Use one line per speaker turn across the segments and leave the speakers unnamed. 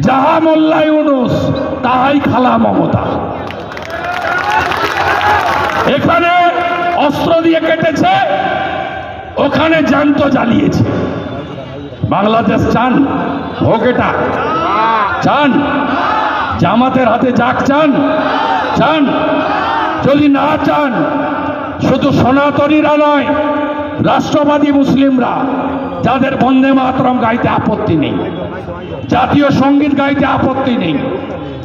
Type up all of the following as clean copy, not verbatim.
যাহা মোল্লা ইউনুস তাহাই খালা মমতা। এখানে অস্ত্র দিয়ে কেটেছে, ওখানে জ্যান্ত জ্বালিয়েছে। বাংলাদেশ চান? হোক এটা চান? জামাতের হাতে যাক চান? চান? যদি না চান, শুধু সনাতনীরা নয়, রাষ্ট্রবাদী মুসলিমরা যাদের বন্দে মাতরম গাইতে আপত্তি নেই, জাতীয় সঙ্গীত গাইতে আপত্তি নেই,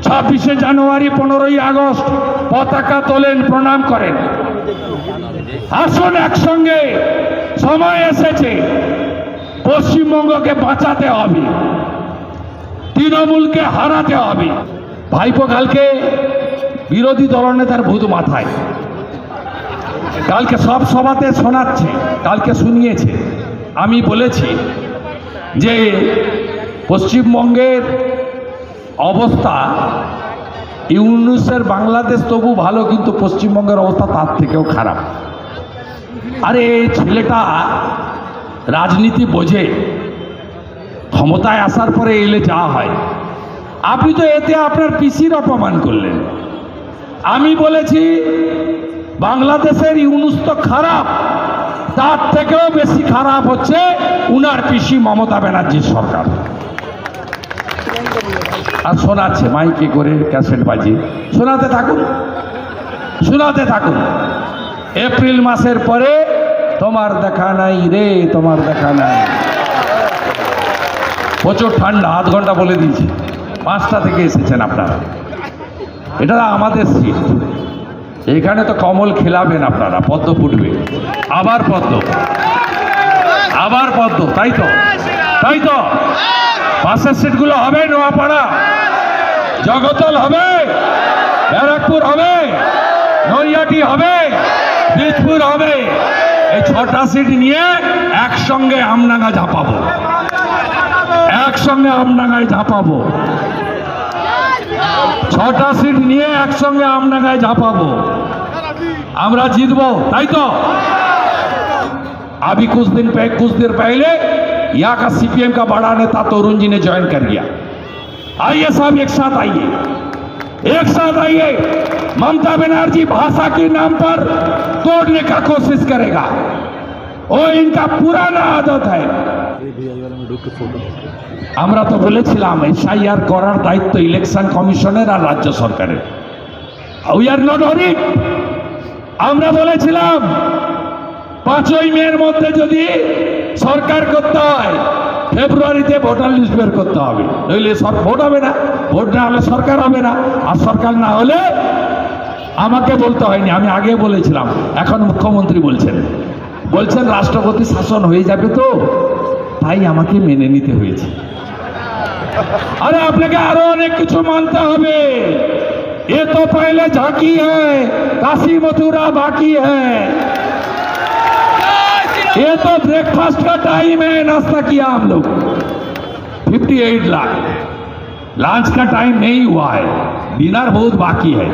26শে জানুয়ারি 15ই আগস্ট পতাকা তোলেন, প্রণাম করেন। আসুন একসঙ্গে, সময় এসেছে, পশ্চিমবঙ্গকে বাঁচাতে হবে, তৃণমূলকে হারাতে হবে। ভাইপো কালকে বিরোধী দলনেতার ভূত মাথায়, কালকে সব সভাতে শোনাচ্ছে, কালকে শুনিয়েছে। আমি বলেছি যে পশ্চিমবঙ্গের অবস্থা, ইউনুসের বাংলাদেশ তবু ভালো, কিন্তু পশ্চিমবঙ্গের অবস্থা তার থেকেও খারাপ। আরে এই ছেলেটা রাজনীতি বোঝে, ক্ষমতায় আসার পরে এলে যা হয়। আপনি তো এতে আপনার পিসির অপমান করলেন। আমি বলেছি বাংলাদেশের ইউনুস তো খারাপ, তার থেকেও বেশি খারাপ হচ্ছে উনার পিসি মমতা ব্যানার্জির সরকার। আর শোনাচ্ছে মাইকে করে, ক্যাসেট বাজিয়ে শোনাতে থাকুন, শোনাতে থাকুন। এপ্রিল মাসের পরে তোমার দেখা নাই রে, তোমার দেখা নাই। প্রচুর ঠান্ডা, আধ ঘন্টা বলে দিয়েছি, 5টা থেকে এসেছেন আপনারা। এটা আমাদের সিট, এখানে তো কমল খেলাবেন আপনারা, পদ্ম ফুটবে, আবার পদ্ম, আবার পদ্ম, তাই তো? তাই তো? পাশের সিটগুলো হবে নোয়াপাড়া, জগতল হবে, ব্যারাকপুর হবে, নৈয়াটি হবে, বীজপুর হবে। এই 6টা সিট নিয়ে একসঙ্গে আমডাঙ্গা ঝাঁপাবো, একসঙ্গে আমডাঙ্গায় ঝাঁপাবো। 6টা সিট নিয়ে একসঙ্গে আমডাঙ্গায় ঝাঁপাবো, আমরা জিতবো, তাই তো? अभी कुछ देर पहले यहाँ का सीपीएम का बड़ा नेता तरुण जी ने ज्वाइन कर लिया। आइए साहब, एक साथ आइए, एक साथ आइए। ममता बनर्जी भाषा के नाम पर तोड़ने का कोशिश करेगा, वो इनका पुराना आदत है। আমরা তো বলেছিলাম এসআইআর করার দায়িত্ব ইলেকশন কমিশনের আর রাজ্য সরকারের। We are not worried. আমরা বলেছিলাম 5ই মের মধ্যে যদি সরকার করতে হয়, ফেব্রুয়ারিতে ভোটার লিস্ট বের করতে হবে, নইলে ভোট হবে না, ভোট না হলে সরকার হবে না, আর সরকার না হলে আমাকে বলতে হয়নি, আমি আগে বলেছিলাম, এখন মুখ্যমন্ত্রী বলছেন রাষ্ট্রপতি শাসন হয়ে যাবে, তো তাই আমাকে মেনে নিতে হয়েছে। আরে আপনাকে আরো অনেক কিছু মানতে হবে। এ তো পহলে ঝাঁকি হ্যায়, কাশি মথুরা বাকি হ্যায়। ये तो ब्रेकफास्ट का टाइम है, नाश्ता किया हम लोग 58 लाख, लंच का टाइम नहीं हुआ है, डिनर बहुत बाकी है।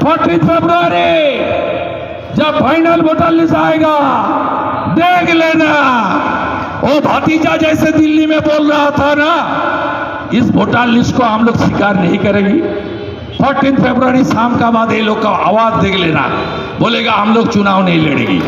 14 फरवरी जब फाइनल वोटर लिस्ट आएगा, देख लेना, वो भतीजा जैसे दिल्ली में बोल रहा था ना, इस वोटर लिस्ट को हम लोग स्वीकार नहीं करेंगे। 14 फरवरी शाम का बाद ये लोग का आवाज देख लेना, बोलेगा हम लोग चुनाव नहीं लड़ेंगे।